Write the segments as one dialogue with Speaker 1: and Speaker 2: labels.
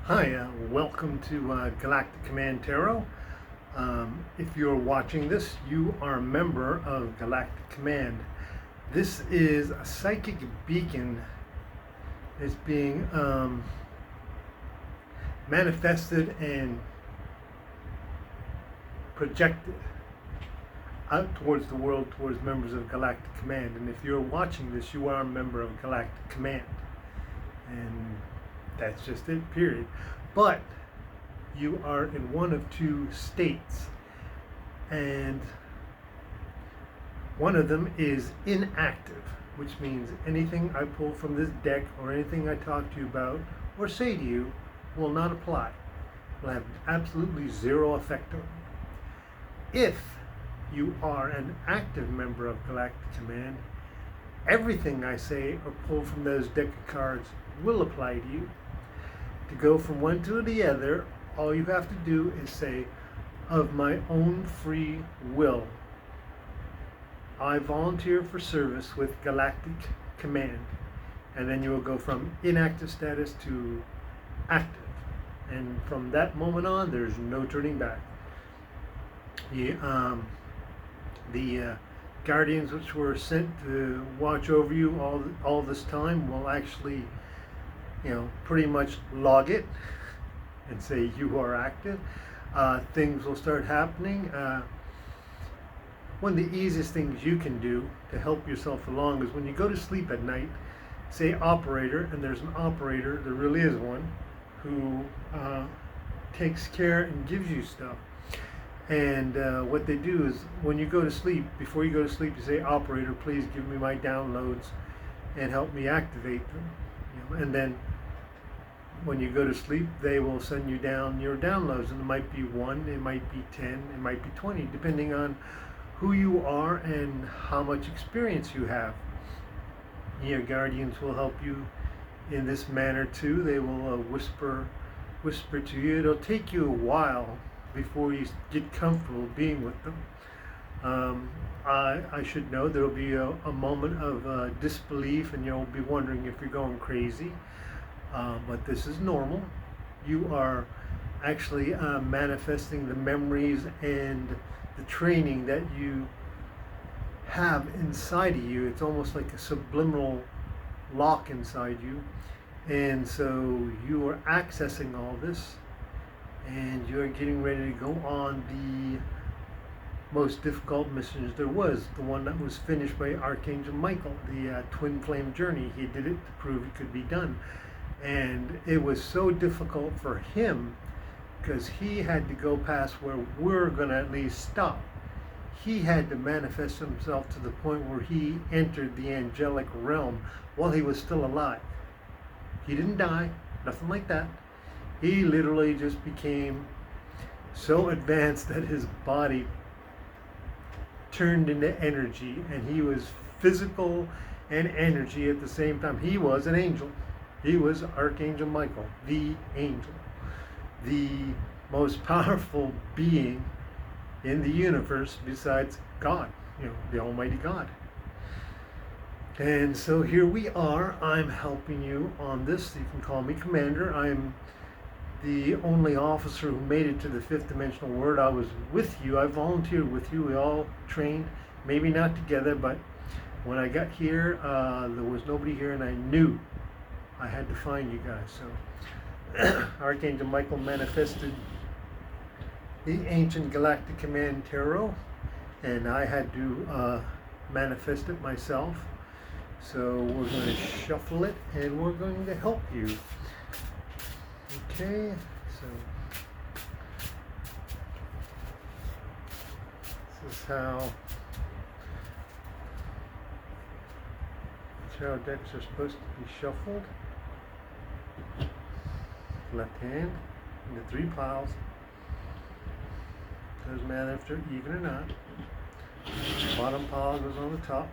Speaker 1: Hi, welcome to Galactic Command Tarot. If you're watching this, you are a member of Galactic Command. This is a psychic beacon that's being manifested and projected out towards the world, towards members of Galactic Command. And if you're watching this, you are a member of Galactic Command. And that's just it, period. But you are in one of two states, and one of them is inactive, which means anything I pull from this deck or anything I talk to you about or say to you will not apply. Will have absolutely zero effect on you. If you are an active member of Galactic Command, everything I say or pull from those deck of cards will apply to you. To go from one to the other, all you have to do is say, of my own free will, I volunteer for service with Galactic Command. And then you will go from inactive status to active. And from that moment on, there's no turning back. The guardians which were sent to watch over you all this time will actually, pretty much log it and say you are active. Things will start happening. One of the easiest things you can do to help yourself along is when you go to sleep at night, say operator, and there's an operator, there really is one, who takes care and gives you stuff. And what they do is when you go to sleep, before you go to sleep, you say, operator, please give me my downloads and help me activate them. And then when you go to sleep, they will send you down your downloads. And it might be 1, it might be 10, it might be 20, depending on who you are and how much experience you have. Your guardians will help you in this manner too. They will whisper to you. It'll take you a while before you get comfortable being with them. I should know there will be a moment of disbelief, and you'll be wondering if you're going crazy. But this is normal. You are actually manifesting the memories and the training that you have inside of you. It's almost like a subliminal lock inside you. And so you are accessing all this, and you're getting ready to go on the most difficult missions there was, the one that was finished by Archangel Michael, the Twinflame Journey. He did it to prove it could be done. And it was so difficult for him because he had to go past where we're going to at least stop. He had to manifest himself to the point where he entered the angelic realm while he was still alive. He didn't die, nothing like that. He literally just became so advanced that his body turned into energy, and he was physical and energy at the same time. He was an angel. He was Archangel Michael, the angel, the most powerful being in the universe besides God, the Almighty God. And so here we are. I'm helping you on this. You can call me Commander. I'm the only officer who made it to the fifth dimensional world. I was with you. I volunteered with you. We all trained, maybe not together, but when I got here, there was nobody here, and I knew I had to find you guys. So Archangel Michael manifested the ancient Galactic Command Tarot, and I had to manifest it myself. So we're going to shuffle it, and we're going to help you. Okay, so this is how tarot decks are supposed to be shuffled. Left hand into 3 piles. Doesn't matter if they're even or not. Bottom pile goes on the top.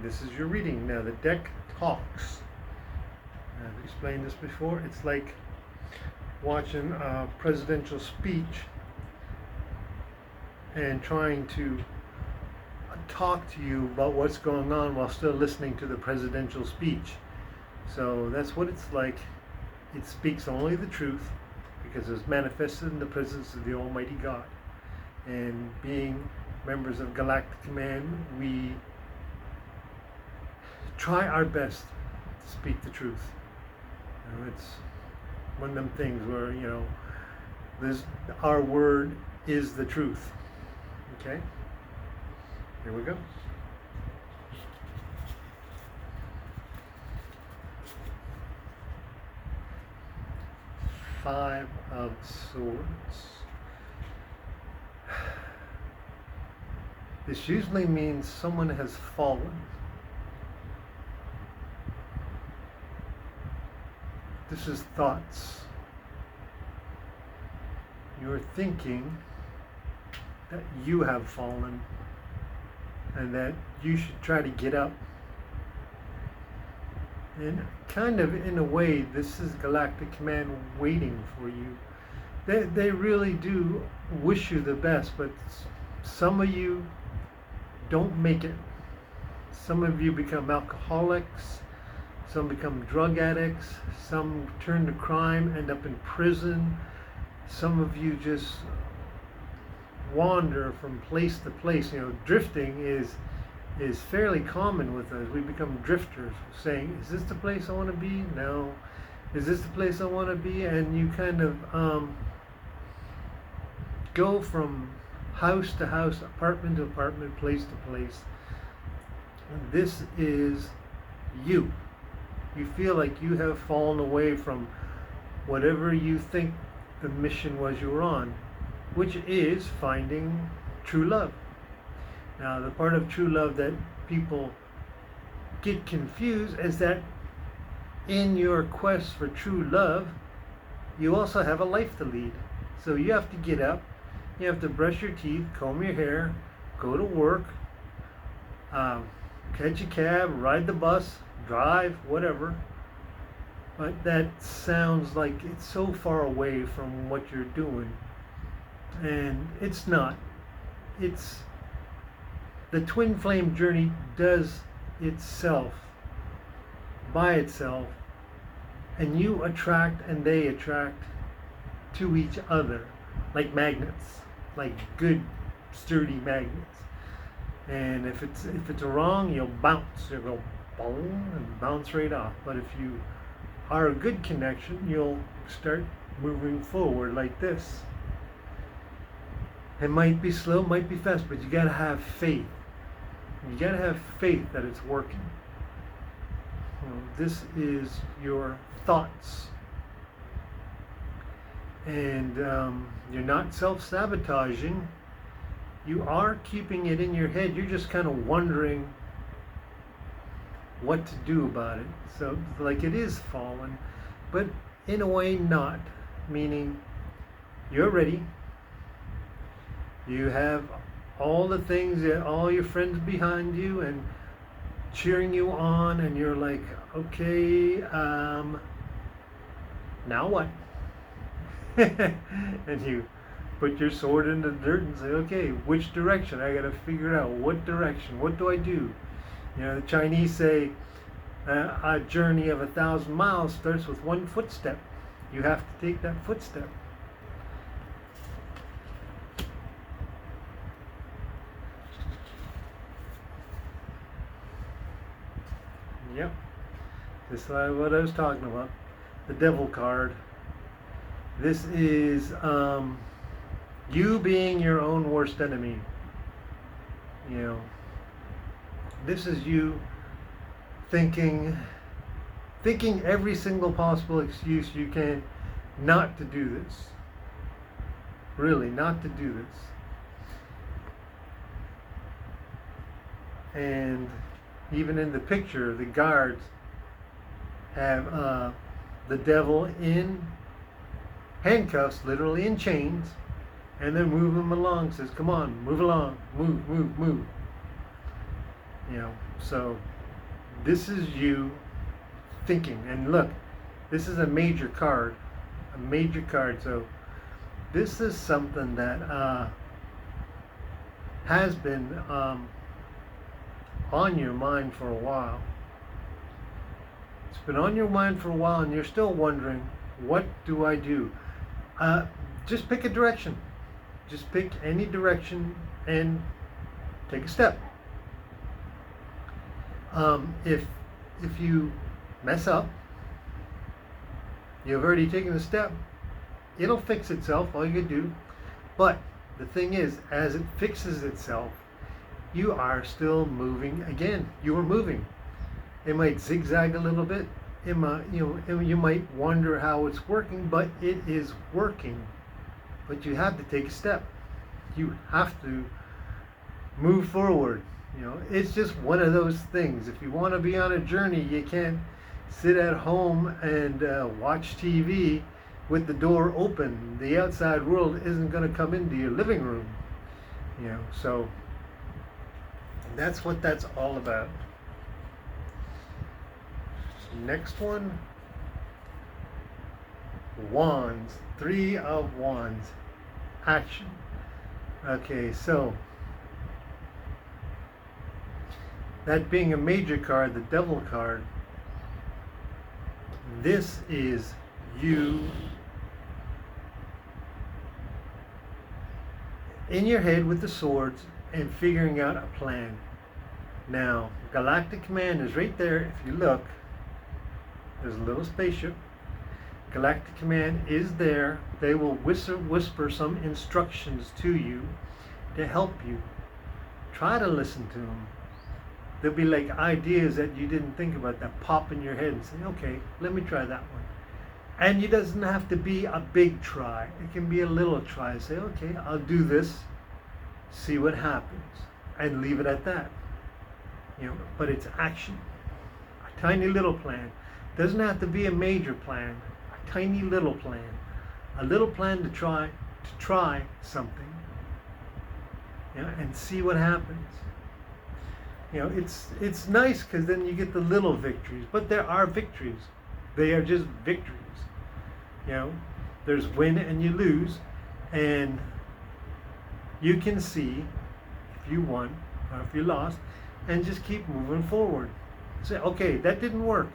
Speaker 1: This is your reading. Now the deck talks. I've explained this before. It's like watching a presidential speech and trying to talk to you about what's going on while still listening to the presidential speech. So that's what it's like. It speaks only the truth because it's manifested in the presence of the Almighty God. And being members of Galactic Command, we try our best to speak the truth. You know, it's one of them things where, you know, our word is the truth. Okay? Here we go. Five of Swords. This usually means someone has fallen. This is thoughts. You're thinking that you have fallen and that you should try to get up. And kind of in a way, this is Galactic Command waiting for you. They really do wish you the best, but some of you don't make it. Some of you become alcoholics, some become drug addicts, some turn to crime, end up in prison. Some of you just wander from place to place. You know, drifting is fairly common with us. We become drifters, saying, is this the place I want to be? No. Is this the place I want to be? And you kind of go from house to house, apartment to apartment, place to place. And this is you. You feel like you have fallen away from whatever you think the mission was you were on, which is finding true love. Now, the part of true love that people get confused is that in your quest for true love, you also have a life to lead. So you have to get up, you have to brush your teeth, comb your hair, go to work, catch a cab, ride the bus, drive, whatever. But that sounds like it's so far away from what you're doing. And it's not. It's the Twinflame Journey does itself by itself, and you attract and they attract to each other like magnets, like good sturdy magnets. And if it's wrong, you'll bounce. You'll go boom and bounce right off. But if you are a good connection, you'll start moving forward like this. It might be slow, might be fast, but you gotta have faith. You gotta have faith that it's working. You know, this is your thoughts. And you're not self-sabotaging. You are keeping it in your head. You're just kind of wondering what to do about it. So, like, it is fallen, but in a way not. Meaning, you're ready. You have all the things, all your friends behind you and cheering you on, and you're like, okay, now what? And you put your sword in the dirt and say, okay, which direction? I gotta figure out what direction. What do I do? You know, the Chinese say a journey of 1,000 miles starts with one footstep. You have to take that footstep. Yep, this is what I was talking about. The Devil card. This is you being your own worst enemy. You know, this is you thinking every single possible excuse you can not to do this. Really, not to do this. And even in the picture, the guards have the devil in handcuffs, literally in chains, and then move him along. Says, "Come on, move along, move, move, move." You know, so this is you thinking. And look, this is a major card, So this is something that has been on your mind for a while. It's been on your mind for a while and you're still wondering, what do I do? Just pick a direction. Just pick any direction and take a step. If you mess up, you've already taken a step. It'll fix itself, all you do. But the thing is, as it fixes itself, you are still moving again. You are moving. It might zigzag a little bit. It might, you might wonder how it's working, but it is working. But you have to take a step. You have to move forward. It's just one of those things. If you want to be on a journey, you can't sit at home and watch TV with the door open. The outside world isn't going to come into your living room. So that's what that's all about. Next one, Wands, 3 of Wands, action. Okay, so that being a major card, the Devil card, this is you in your head with the swords and figuring out a plan. Now, Galactic Command is right there. If you look, there's a little spaceship. Galactic Command is there. They will whisper some instructions to you to help you. Try to listen to them. There'll be like ideas that you didn't think about that pop in your head and say, okay, let me try that one. And it doesn't have to be a big try. It can be a little try. Say, okay, I'll do this, see what happens, and leave it at that. But it's action. A tiny little plan. Doesn't have to be a major plan. A tiny little plan. A little plan to try something. And see what happens. It's nice because then you get the little victories, but there are victories. They are just victories. There's win and you lose, and you can see if you won or if you lost, and just keep moving forward. Say, okay, that didn't work.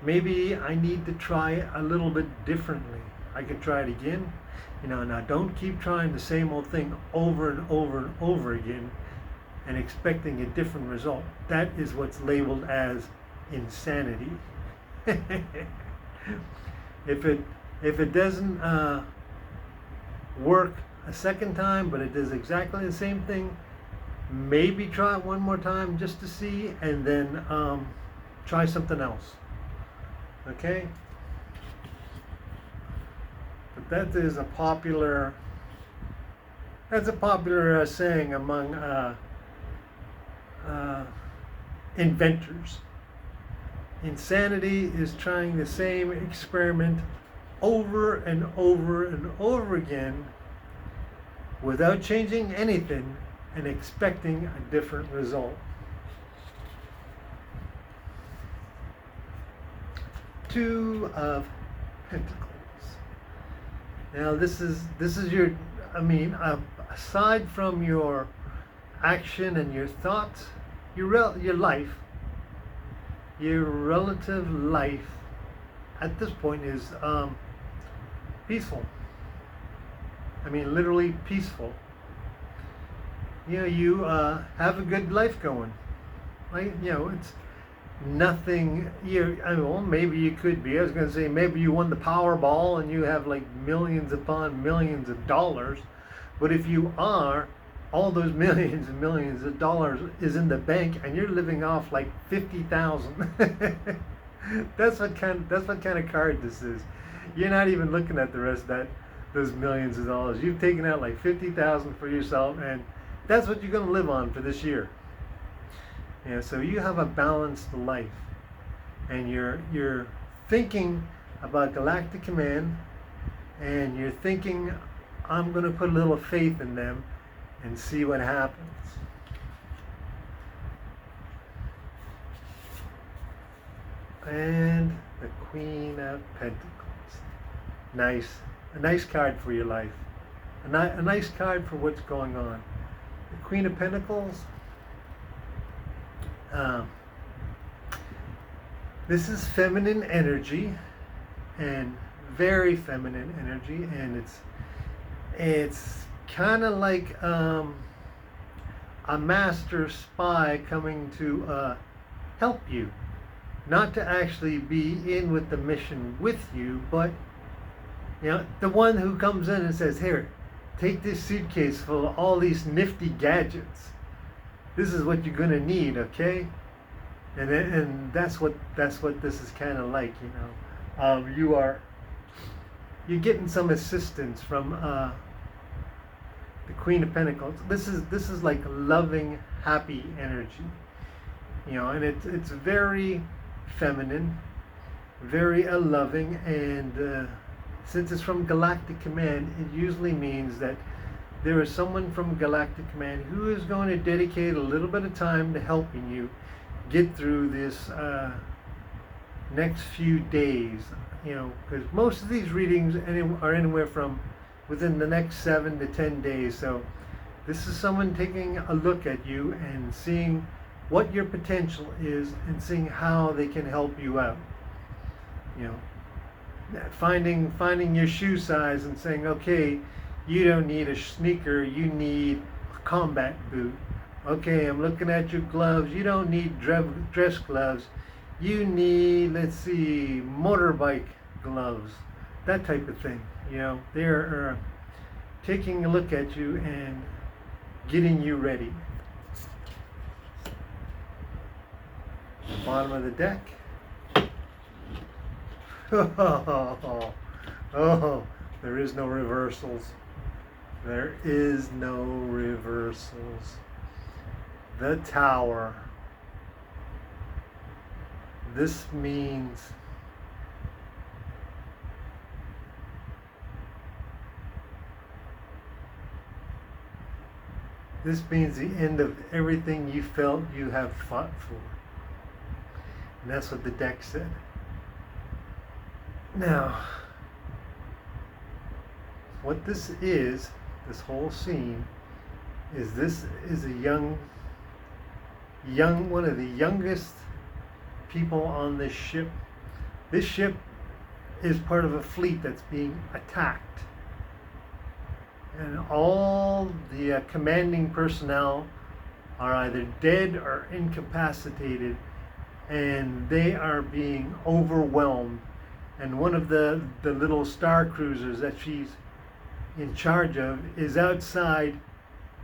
Speaker 1: Maybe I need to try a little bit differently. I can try it again. Now don't keep trying the same old thing over and over and over again and expecting a different result. That is what's labeled as insanity. If it doesn't work a second time, but it does exactly the same thing, maybe try it one more time just to see, and then try something else. Okay? But that is a popular saying among inventors. Insanity is trying the same experiment over and over and over again without changing anything and expecting a different result. Two of Pentacles. Now this is your, aside from your action and your thoughts, your life, your relative life at this point is peaceful. Literally peaceful. You have a good life going. Right? It's nothing. Maybe you could be. I was going to say maybe you won the Powerball and you have like millions upon millions of dollars. But if you are, all those millions and millions of dollars is in the bank and you're living off like 50,000. That's what kind of card this is. You're not even looking at the rest of those millions of dollars. You've taken out like 50,000 for yourself, and that's what you're going to live on for this year. So you have a balanced life, and you're thinking about Galactic Command, and you're thinking, I'm going to put a little faith in them and see what happens. And the Queen of Pentacles. Nice. A nice card for your life. A nice card for what's going on. The Queen of Pentacles. Um, this is feminine energy, and very feminine energy, and it's kind of like a master spy coming to help you, not to actually be in with the mission with you, but the one who comes in and says, "Here, take this suitcase full of all these nifty gadgets. This is what you're gonna need, okay?" And that's what this is kind of like, you're getting some assistance from the Queen of Pentacles. This is like loving, happy energy, and it's very feminine, very loving, and since it's from Galactic Command, it usually means that there is someone from Galactic Command who is going to dedicate a little bit of time to helping you get through this next few days, because most of these readings are anywhere from within the next 7 to 10 days. So this is someone taking a look at you and seeing what your potential is and seeing how they can help you out. Finding your shoe size and saying, okay, you don't need a sneaker, you need a combat boot. Okay, I'm looking at your gloves, you don't need dress gloves, you need, let's see, motorbike gloves, that type of thing. They're taking a look at you and getting you ready. Bottom of the deck. Oh, there is no reversals. There is no reversals. The Tower. This means the end of everything you felt you have fought for. And that's what the deck said. Now, what this whole scene, this is a young, one of the youngest people on this ship. This ship is part of a fleet that's being attacked. And all the commanding personnel are either dead or incapacitated, and they are being overwhelmed. And one of the little star cruisers that she's in charge of is outside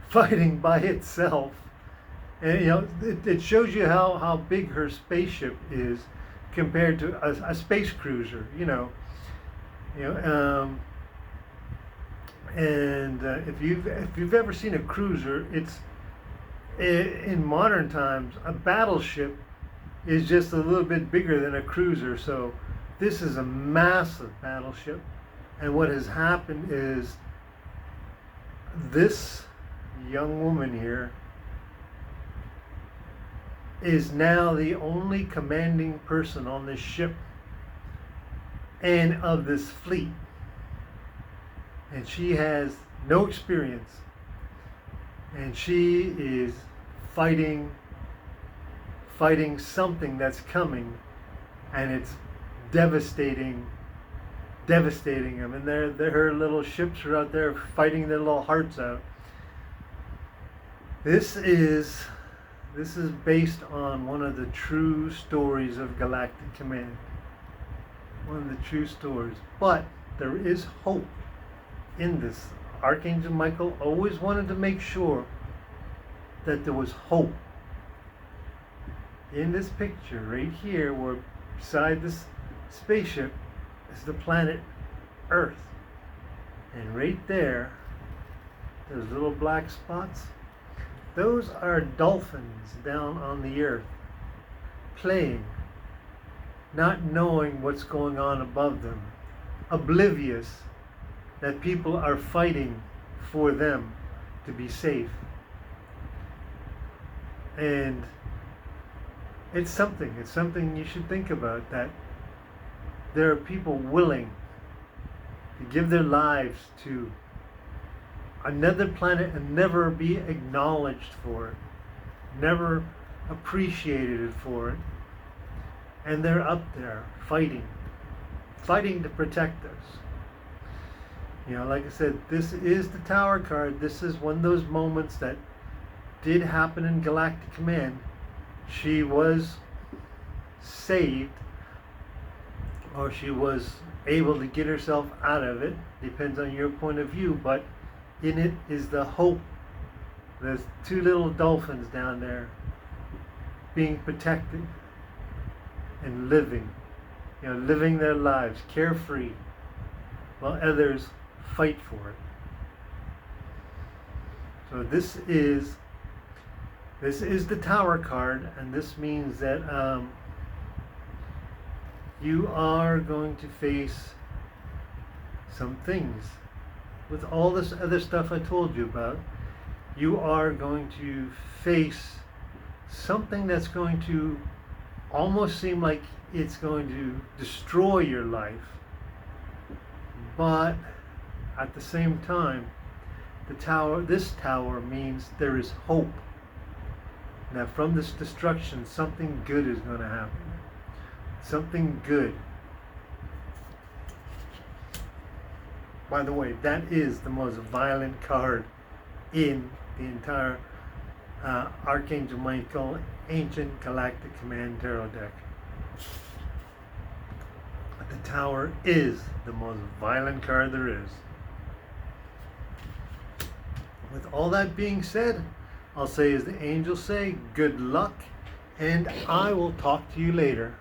Speaker 1: fighting by itself. And it shows you how big her spaceship is compared to a space cruiser. If you've ever seen a cruiser, it's in modern times a battleship is just a little bit bigger than a cruiser. So this is a massive battleship, and what has happened is this young woman here is now the only commanding person on this ship and of this fleet. And she has no experience. And she is fighting something that's coming, and it's devastating them. And her little ships are out there fighting their little hearts out. This is based on one of the true stories of Galactic Command. One of the true stories. But there is hope in this. Archangel Michael always wanted to make sure that there was hope. In this picture right here, where beside this spaceship is the planet Earth. And right there, those little black spots, those are dolphins down on the earth, playing, not knowing what's going on above them, oblivious that people are fighting for them to be safe. And it's something you should think about, that there are people willing to give their lives to another planet and never be acknowledged for it, never appreciated for it, and they're up there fighting to protect us. Like I said, this is the Tower card. This is one of those moments that did happen in Galactic Command. She was saved, or she was able to get herself out of it. Depends on your point of view, but in it is the hope. There's two little dolphins down there being protected and living their lives carefree while others fight for it. So this is the Tower card, and this means that you are going to face some things. With all this other stuff I told you about, you are going to face something that's going to almost seem like it's going to destroy your life. But at the same time, this tower means there is hope. That from this destruction, something good is going to happen. Something good. By the way, that is the most violent card in the entire Archangel Michael Ancient Galactic Command Tarot deck. The Tower is the most violent card there is. With all that being said, I'll say as the angels say, good luck, and I will talk to you later.